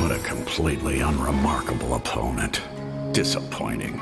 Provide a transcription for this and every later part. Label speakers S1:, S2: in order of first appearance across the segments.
S1: What a completely unremarkable opponent. Disappointing.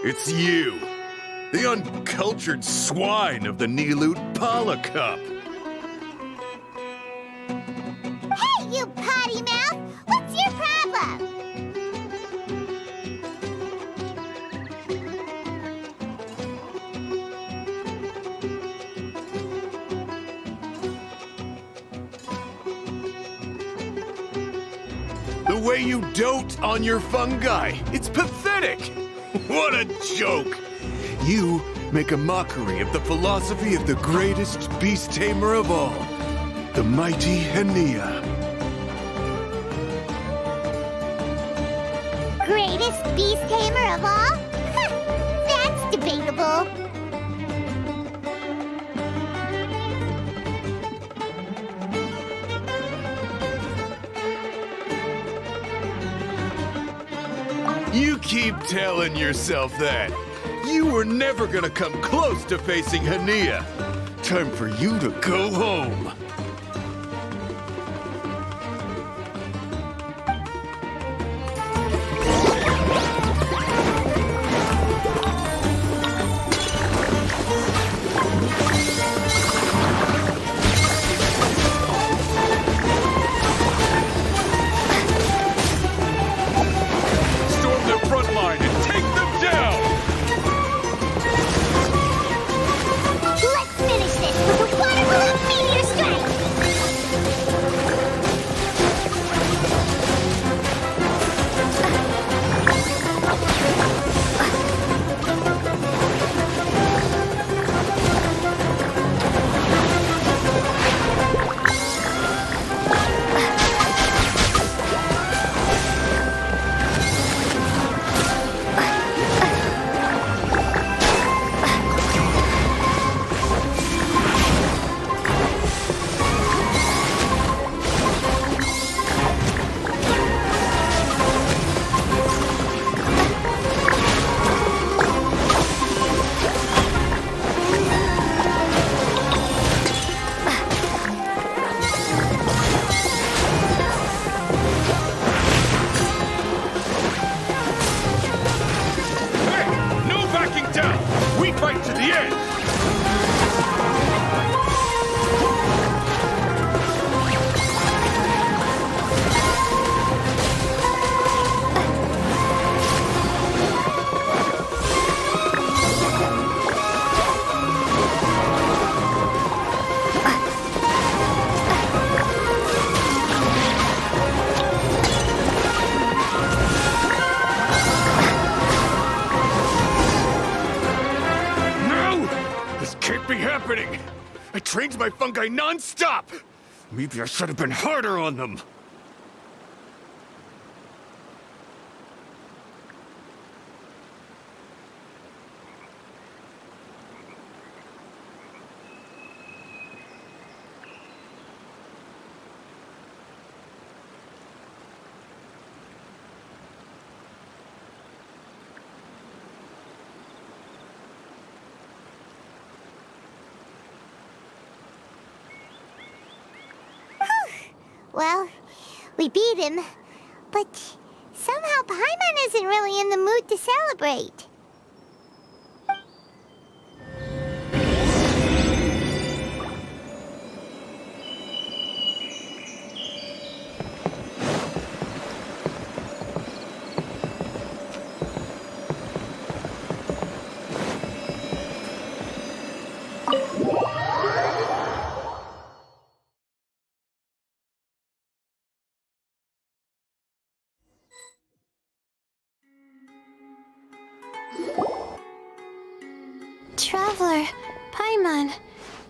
S2: It's you, the uncultured swine of the Niloot Pala Cup.
S3: Hey, you potty mouth! What's your problem?
S2: The way you dote on your fungi, it's pathetic! What a joke! You make a mockery of the philosophy of the greatest beast tamer of all, the mighty Hania.
S3: Greatest beast tamer of all? That's debatable.
S2: You keep telling yourself that. You were never gonna come close to facing Hania. Time for you to go home. my fungi non-stop! Maybe I should have been harder on them.
S3: Well, we beat him, but somehow Paimon isn't really in the mood to celebrate.
S4: Traveler, Paimon,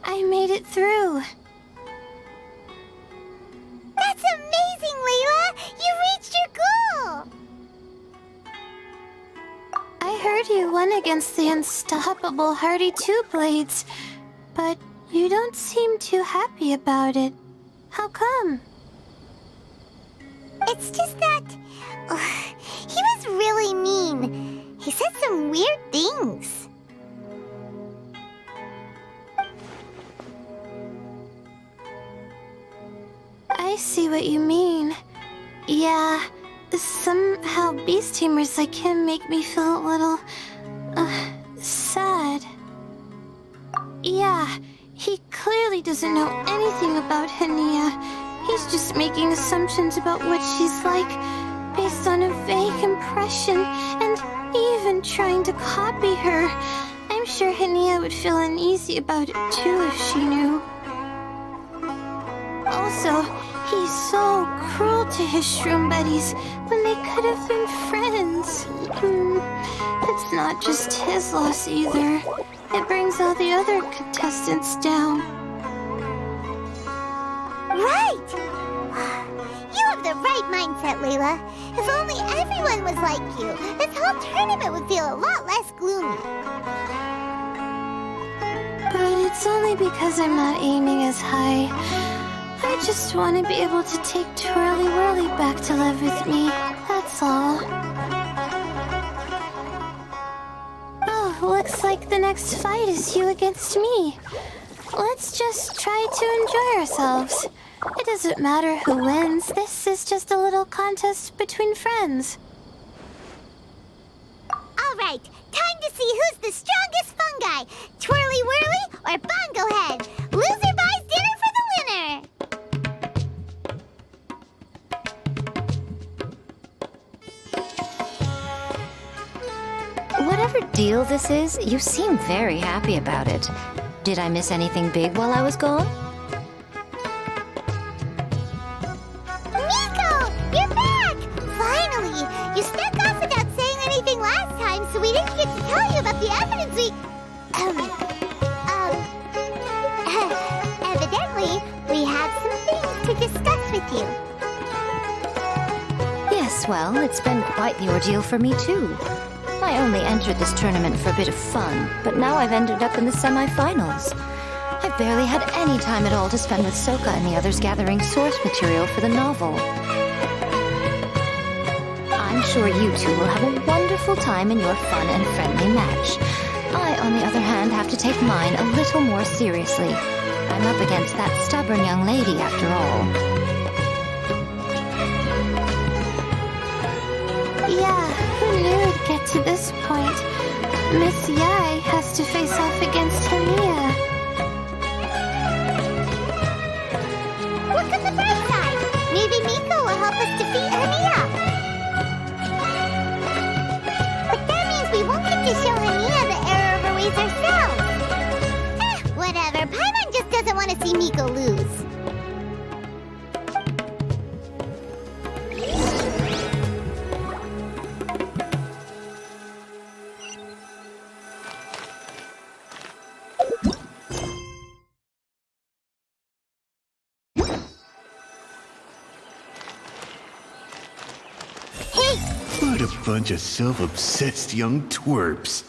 S4: I made it through.
S3: That's amazing, Layla! You reached your goal!
S4: I heard you won against the unstoppable Hardy Two Blades, but you don't seem too happy about it. How come?
S3: It's just that... he was really mean. He said some weird things.
S4: I see what you mean. Yeah, somehow beast tamers like him make me feel a little... sad. Yeah, he clearly doesn't know anything about Hania. He's just making assumptions about what she's like, based on a vague impression, and even trying to copy her. I'm sure Hania would feel uneasy about it too if she knew. Also, he's so cruel to his shroom buddies when they could have been friends. It's not just his loss either. It brings all the other contestants down.
S3: Right! You have the right mindset, Layla. If only everyone was like you, this whole tournament would feel a lot less gloomy.
S4: But it's only because I'm not aiming as high. I just want to be able to take Twirly Whirly back to live with me. That's all. Oh, looks like the next fight is you against me. Let's just try to enjoy ourselves. It doesn't matter who wins. This is just a little contest between friends.
S3: All right, time to see who's the strongest fungi. Twirly Whirly or Bongo Head. Loser buys dinner for the winner.
S5: Whatever deal this is, you seem very happy about it. Did I miss anything big while I was gone?
S3: Miko, you're back! Finally! You snuck off without saying anything last time, so we didn't get to tell you about the evidence we... Evidently, we have some things to discuss with you.
S5: Yes, well, it's been quite the ordeal for me too. I only entered this tournament for a bit of fun, but now I've ended up in the semi-finals. I've barely had any time at all to spend with Soka and the others gathering source material for the novel. I'm sure you two will have a wonderful time in your fun and friendly match. I, on the other hand, have to take mine a little more seriously. I'm up against that stubborn young lady, after all.
S4: Yeah, who knew it'd get to this point? Miss Yae has to face off against Hania.
S3: Look at the bright side. Maybe Miko will help us defeat Hania. But that means we won't get to show Hania the error of her ways ourselves. Whatever. Paimon just doesn't want to see Miko lose.
S2: What a bunch of self-obsessed young twerps.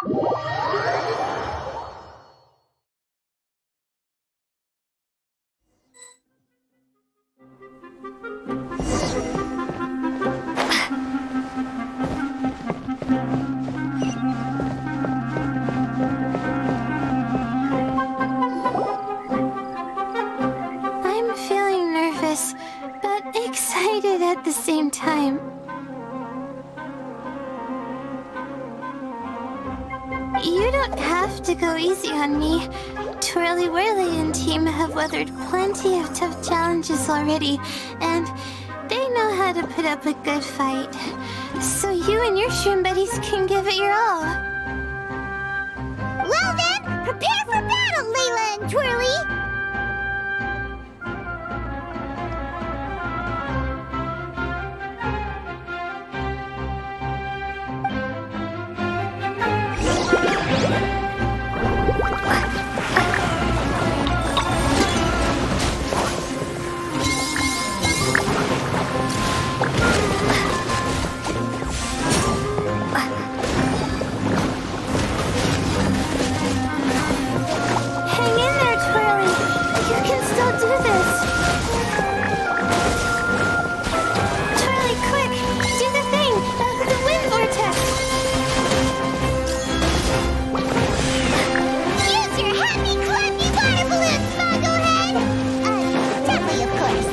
S4: I'm feeling nervous, but excited at the same time. You don't have to go easy on me. Twirly Whirly and team have weathered plenty of tough challenges already, and they know how to put up a good fight. So you and your shroom buddies can give it your all.
S3: Well then, prepare for battle, Layla and Twirly!
S4: Hang in there, Twirly. You can still do this. Twirly, quick! Do the thing! The wind vortex!
S3: Use your happy, clappy water balloons, Foglehead! Deadly, of course.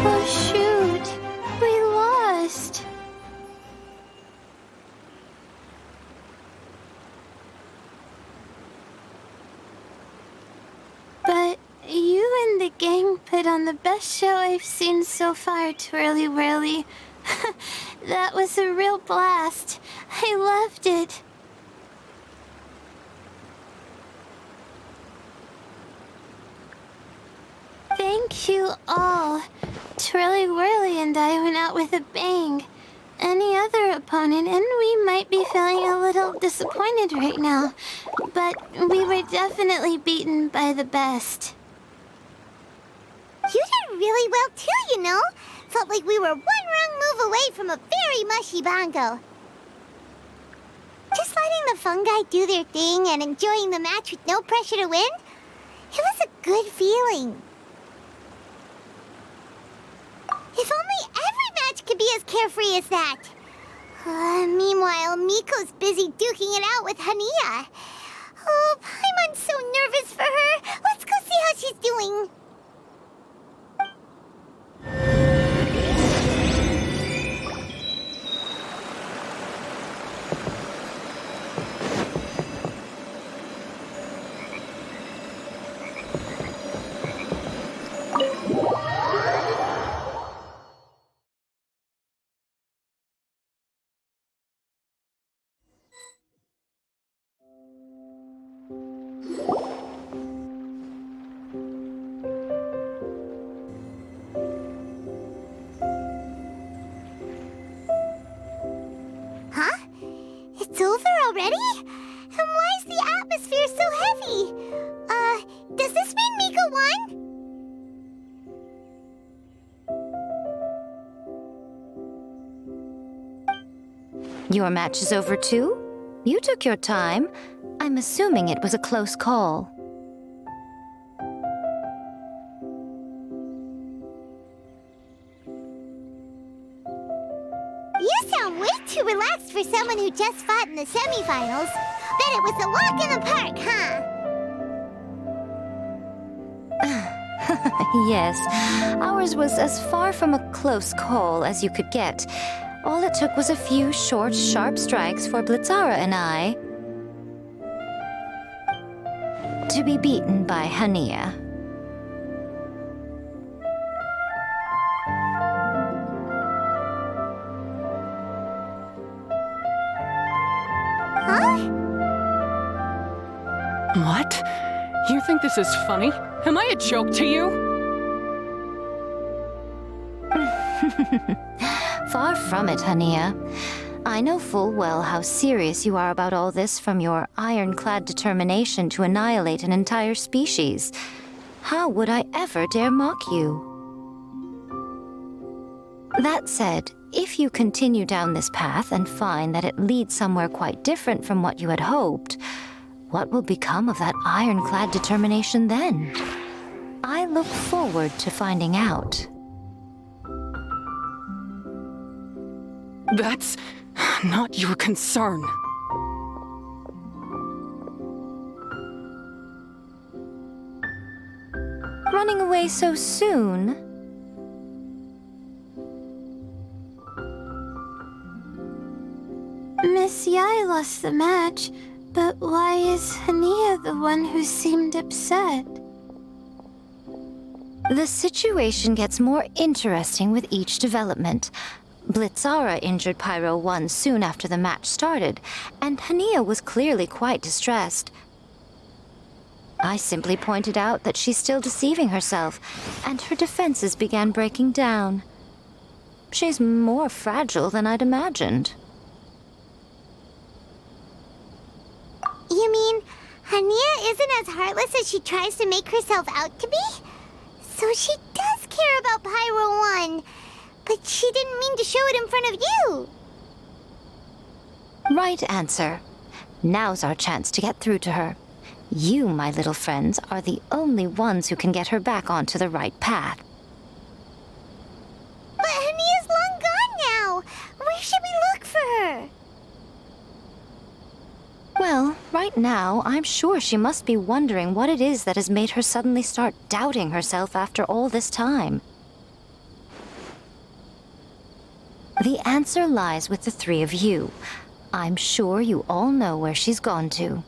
S4: Oh, shoot. We lost. But you and the gang put on the best show I've seen so far, Twirly Whirly. That was a real blast. I loved it. Thank you all. Twirly Whirly and I went out with a bang. Any other opponent, and we might be feeling a little disappointed right now, but we were definitely beaten by the best.
S3: You did really well too, you know. Felt like we were one wrong move away from a very mushy bongo. Just letting the fungi do their thing and enjoying the match with no pressure to win, it was a good feeling. If only every match could be as carefree as that. Meanwhile, Miko's busy duking it out with Hania. Oh, Paimon's so nervous for her. Let's go see how she's doing. Huh? It's over already? And why is the atmosphere so heavy? Does this mean Miko won?
S5: Your match is over too? You took your time. I'm assuming it was a close call.
S3: You sound way too relaxed for someone who just fought in the semifinals. Bet it was a walk in the park, huh?
S5: Yes, ours was as far from a close call as you could get. All it took was a few short, sharp strikes for Blitzara and I. to be beaten by Hania.
S3: Huh?
S6: What? You think this is funny? Am I a joke to you?
S5: Far from it, Hania. I know full well how serious you are about all this from your ironclad determination to annihilate an entire species. How would I ever dare mock you? That said, if you continue down this path and find that it leads somewhere quite different from what you had hoped, what will become of that ironclad determination then? I look forward to finding out.
S6: That's not your concern.
S5: Running away so soon?
S4: Miss Yae lost the match, but why is Hania the one who seemed upset?
S5: The situation gets more interesting with each development. Blitzara injured Pyro 1 soon after the match started, and Hania was clearly quite distressed. I simply pointed out that she's still deceiving herself, and her defenses began breaking down. She's more fragile than I'd imagined.
S3: You mean Hania isn't as heartless as she tries to make herself out to be? So she does care about Pyro 1, but she didn't mean to show it in front of you.
S5: Right answer. Now's our chance to get through to her. You, my little friends, are the only ones who can get her back onto the right path.
S3: But Hania's long gone now. Where should we look for her?
S5: Well, right now, I'm sure she must be wondering what it is that has made her suddenly start doubting herself after all this time. The answer lies with the three of you. I'm sure you all know where she's gone to.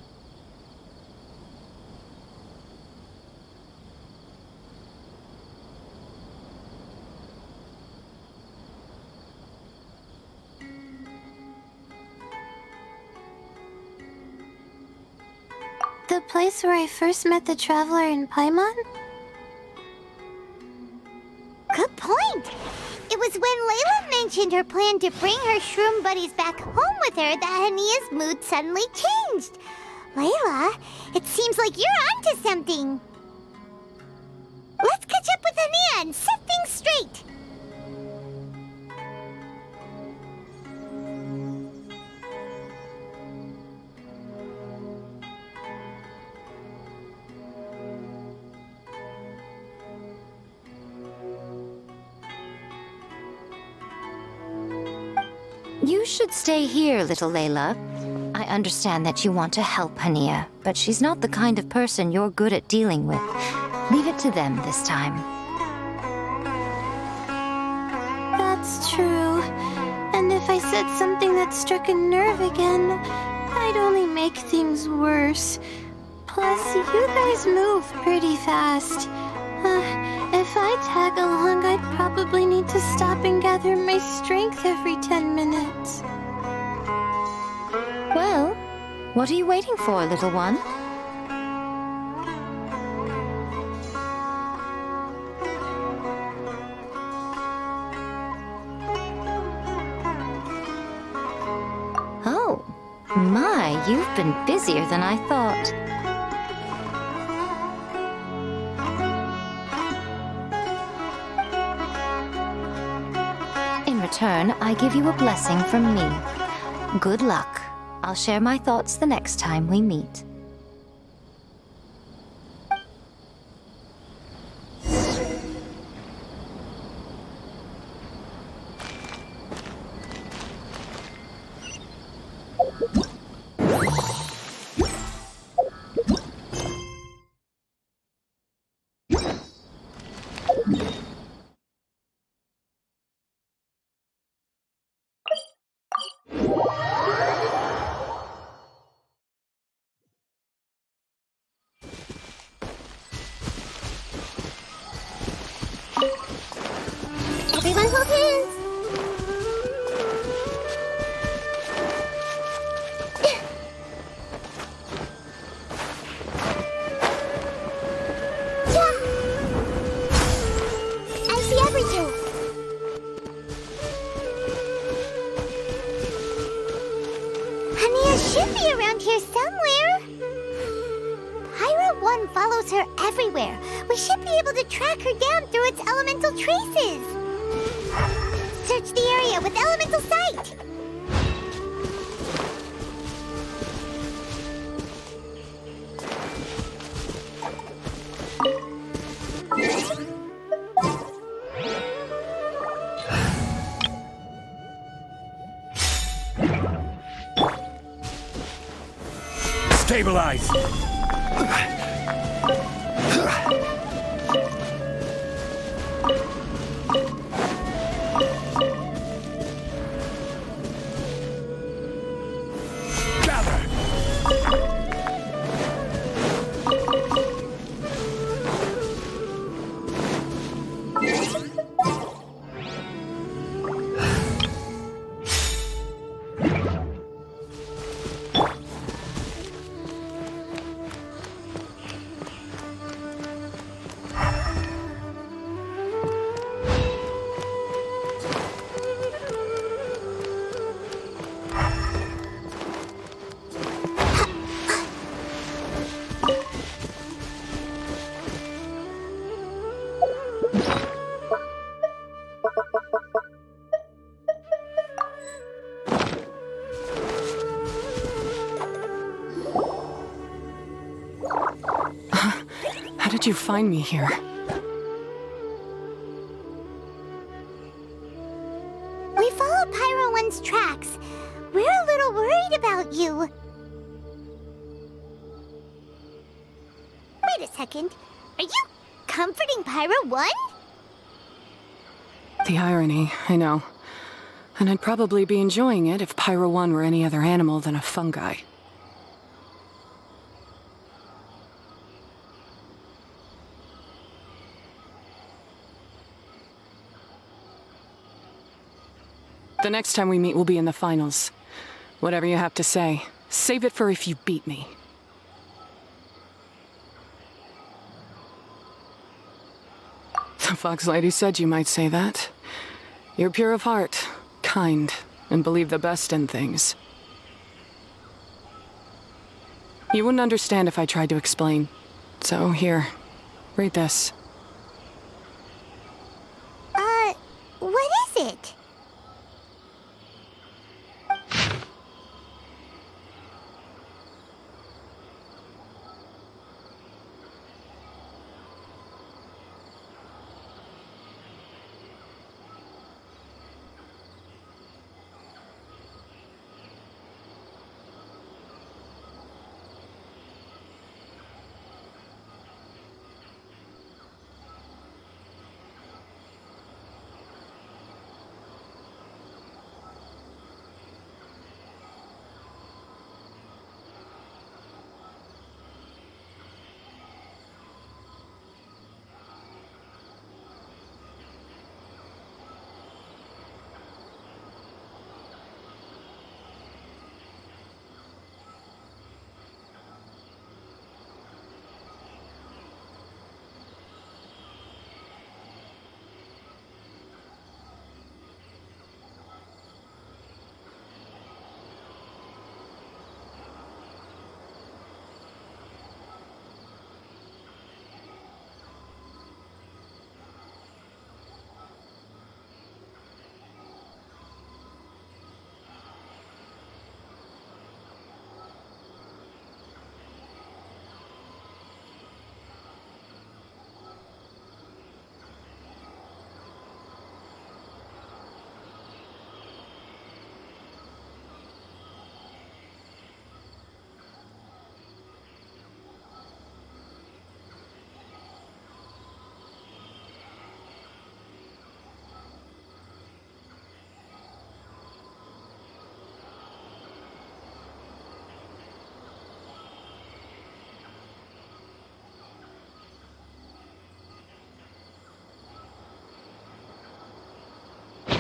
S4: The place where I first met the traveler in Paimon?
S3: Good point. It was when Layla mentioned her plan to bring her shroom buddies back home with her that Hania's mood suddenly changed. Layla, it seems like you're onto something. Let's catch up with Hania and set things straight.
S5: You should stay here, little Layla. I understand that you want to help Hania, but she's not the kind of person you're good at dealing with. Leave it to them this time.
S4: That's true. And if I said something that struck a nerve again, I'd only make things worse. Plus, you guys move pretty fast. If I tag along, I'd probably need to stop and gather my strength every 10 minutes.
S5: Well, what are you waiting for, little one? Oh, my, you've been busier than I thought. In return, I give you a blessing from me. Good luck. I'll share my thoughts the next time we meet.
S3: Everyone hold hands. I see everything. Hania should be around here somewhere. Pyro 1 follows her everywhere. We should be able to track her down through its elemental traces. Search the area with elemental sight.
S2: Stabilize!
S6: How did you find me here?
S3: We followed Pyro 1's tracks. We're a little worried about you. Wait a second. Are you comforting Pyro 1?
S6: The irony, I know. And I'd probably be enjoying it if Pyro 1 were any other animal than a fungi. The next time we meet will be in the finals. Whatever you have to say, save it for if you beat me. The Fox Lady said you might say that. You're pure of heart, kind, and believe the best in things. You wouldn't understand if I tried to explain. So here, read this.
S3: What is it?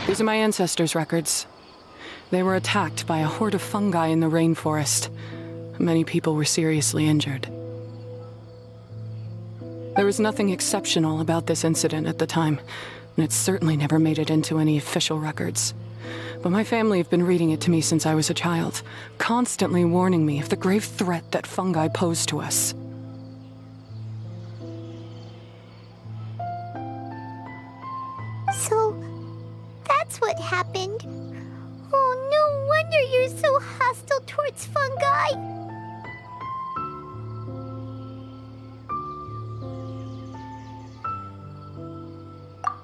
S6: These are my ancestors' records. They were attacked by a horde of fungi in the rainforest. Many people were seriously injured. There was nothing exceptional about this incident at the time, and it certainly never made it into any official records. But my family have been reading it to me since I was a child, constantly warning me of the grave threat that fungi pose to us.
S3: So, that's what happened. Oh, no wonder you're so hostile towards fungi.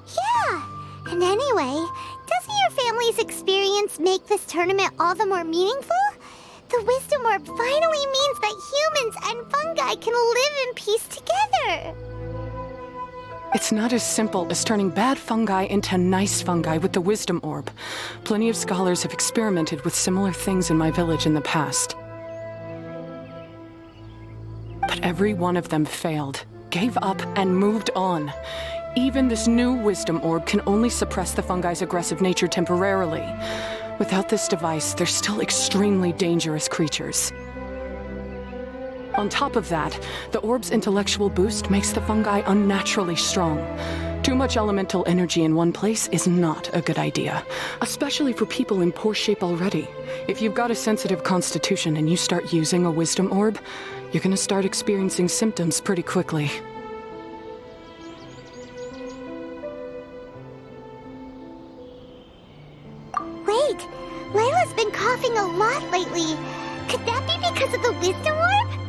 S3: Yeah, and anyway, doesn't your family's experience make this tournament all the more meaningful? The Wisdom Orb finally means that humans and fungi can live in peace together.
S6: It's not as simple as turning bad fungi into nice fungi with the Wisdom Orb. Plenty of scholars have experimented with similar things in my village in the past. But every one of them failed, gave up, and moved on. Even this new Wisdom Orb can only suppress the fungi's aggressive nature temporarily. Without this device, they're still extremely dangerous creatures. On top of that, the orb's intellectual boost makes the fungi unnaturally strong. Too much elemental energy in one place is not a good idea, especially for people in poor shape already. If you've got a sensitive constitution and you start using a Wisdom Orb, you're gonna start experiencing symptoms pretty quickly.
S3: Wait, Layla's been coughing a lot lately. Could that be because of the Wisdom Orb?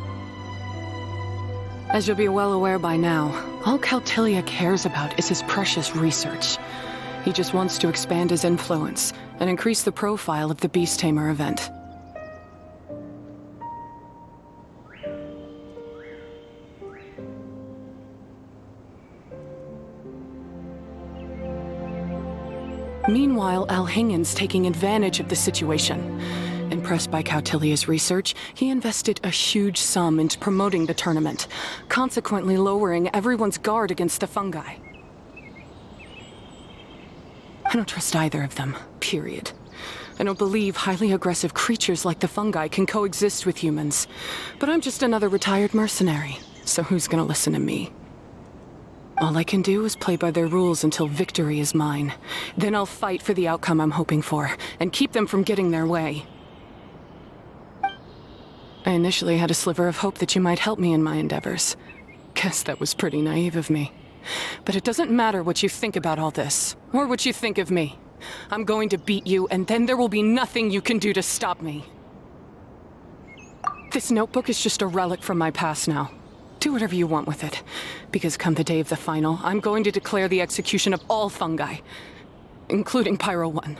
S6: As you'll be well aware by now, all Caltilia cares about is his precious research. He just wants to expand his influence and increase the profile of the Beast Tamer event. Meanwhile, Alhingen's taking advantage of the situation. Impressed by Cautilia's research, he invested a huge sum into promoting the tournament, consequently lowering everyone's guard against the fungi. I don't trust either of them, period. I don't believe highly aggressive creatures like the fungi can coexist with humans. But I'm just another retired mercenary, so who's gonna listen to me? All I can do is play by their rules until victory is mine. Then I'll fight for the outcome I'm hoping for, and keep them from getting their way. I initially had a sliver of hope that you might help me in my endeavors. Guess that was pretty naive of me. But it doesn't matter what you think about all this, or what you think of me. I'm going to beat you, and then there will be nothing you can do to stop me. This notebook is just a relic from my past now. Do whatever you want with it, because come the day of the final, I'm going to declare the execution of all fungi, including Pyro 1.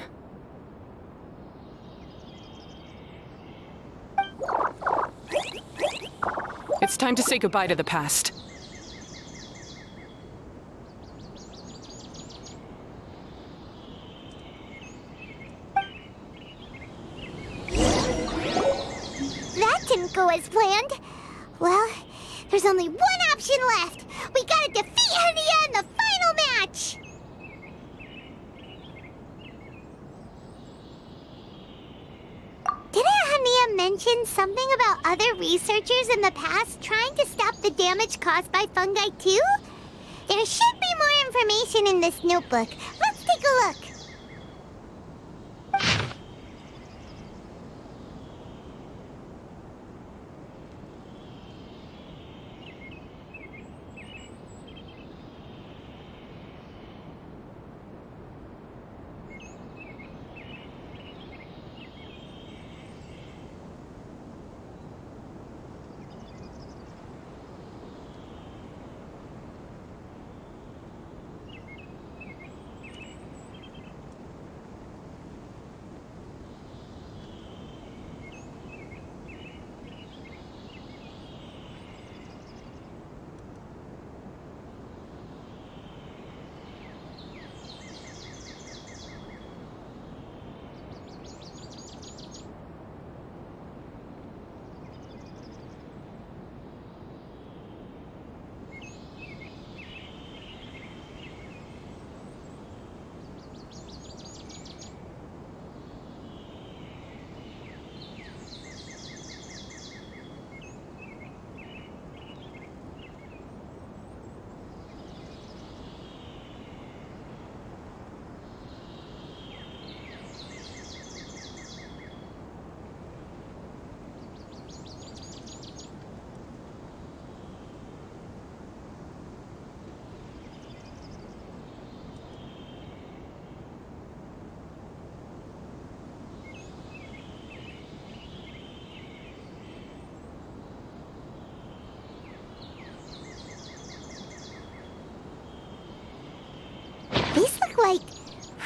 S6: It's time to say goodbye to the past.
S3: That didn't go as planned. Well, there's only one option left. We gotta defeat Hania in the final match! Didn't Hania mention something about other researchers in the past trying to stop the damage caused by fungi too? There should be more information in this notebook. Let's take a look.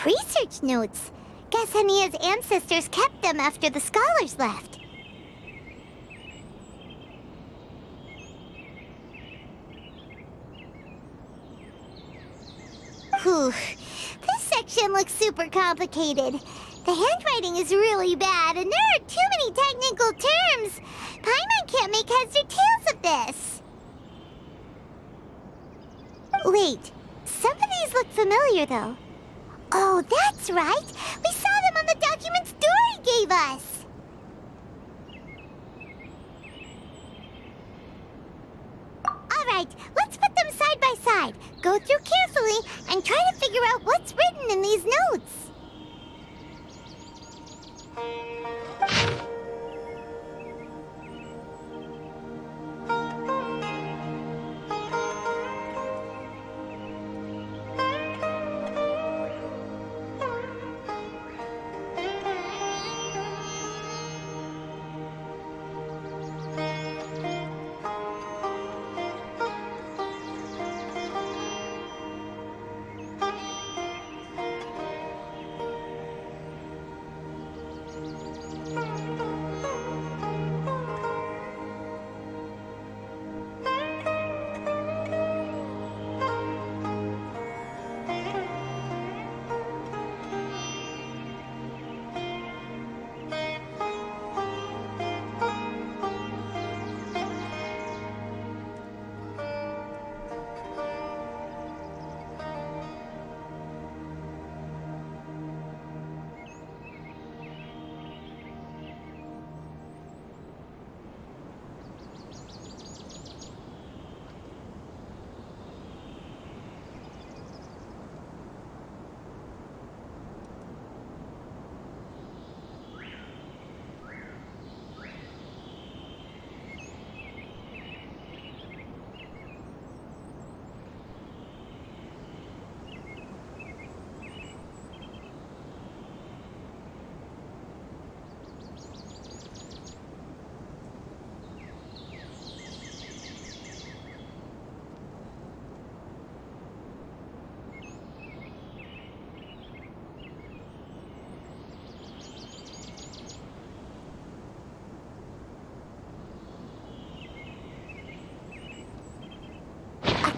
S3: Research notes. Guess Hania's ancestors kept them after the scholars left. Whew. This section looks super complicated. The handwriting is really bad, and there are too many technical terms. Paimon can't make heads or tails of this. Wait, some of these look familiar, though. Oh, that's right. We saw them on the documents Dory gave us. All right, let's put them side by side. Go through carefully and try to figure out what's written in these notes.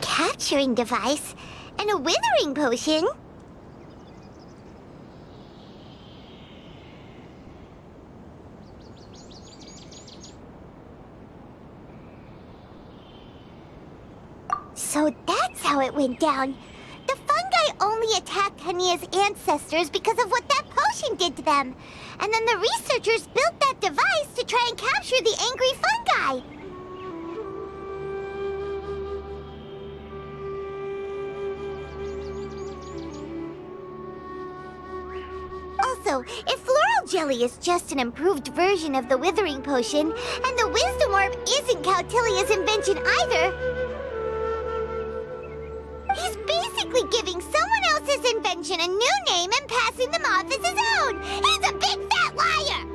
S3: Capturing device and a withering potion. So that's how it went down. The fungi only attacked Hania's ancestors because of what that potion did to them. And then the researchers built that device to try and capture the angry fungi. Also, if floral jelly is just an improved version of the withering potion, and the wisdom orb isn't Cautilia's invention either, he's basically giving someone else's invention a new name and passing them off as his own. He's a big fat liar!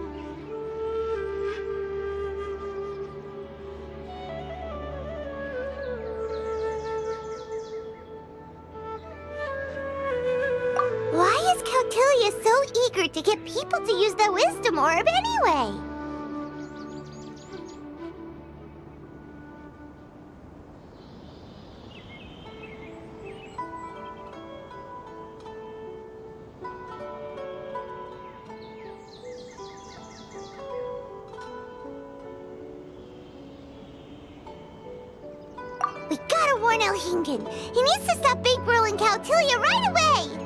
S3: Why is Cautilia so eager to get people to use the wisdom orb anyway? We gotta warn Elhingen. He needs to stop bankrolling Cautilia right away!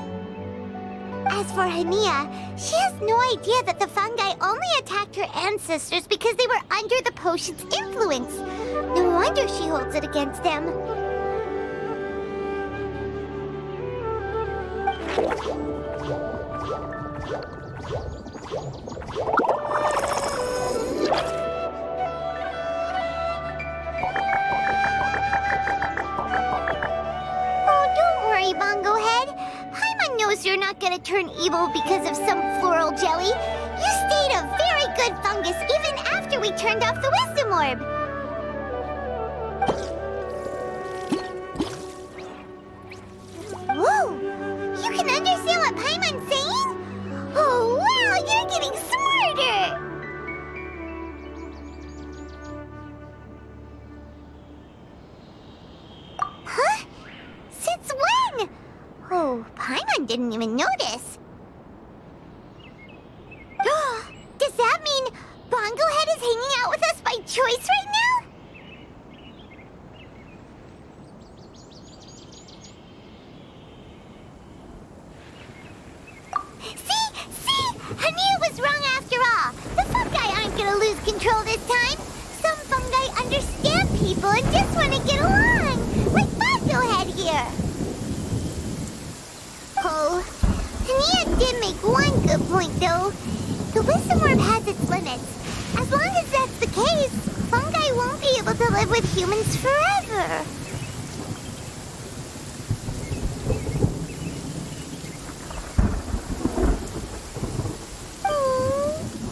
S3: As for Hania, she has no idea that the fungi only attacked her ancestors because they were under the potion's influence. No wonder she holds it against them. Oh, don't worry, Bongo Head. Paimon knows you're not gonna turn evil because of some floral jelly. You stayed a very good fungus even after we turned off the wisdom orb. Whoa! You can understand what Paimon's Oh, Paimon didn't even notice. Does that mean Bongo Head is hanging out with us by choice right now? See? Hania was wrong after all. The fungi aren't gonna lose control this time. Some fungi understand people and just want to get along. Like Bongo Head here. Oh, Hania did make one good point, though. The wisdom orb has its limits. As long as that's the case, fungi won't be able to live with humans forever.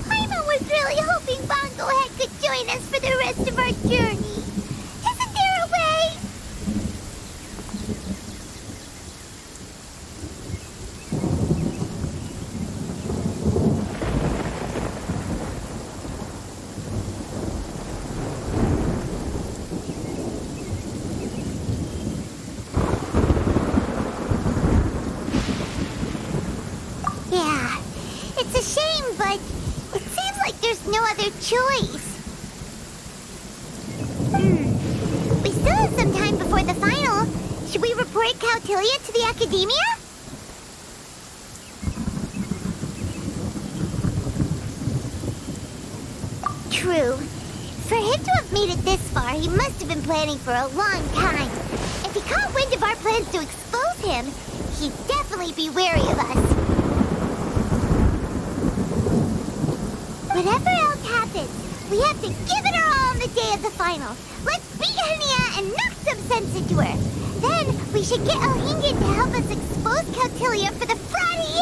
S3: Paimon was really hoping Bongo Head could join us for the rest of our journey. Isn't there a way? Yeah, it's a shame, but it seems like there's no other choice. We still have some time before the final. Should we report Cautilia to the Academia? True. For him to have made it this far, he must have been planning for a long time. If he caught wind of our plans to expose him, he'd definitely be wary of us. Whatever else happens, we have to give it our all on the day of the final. Let's beat Hania and knock some sense into her. Then we should get Elhingan to help us expose Cautilia for the Friday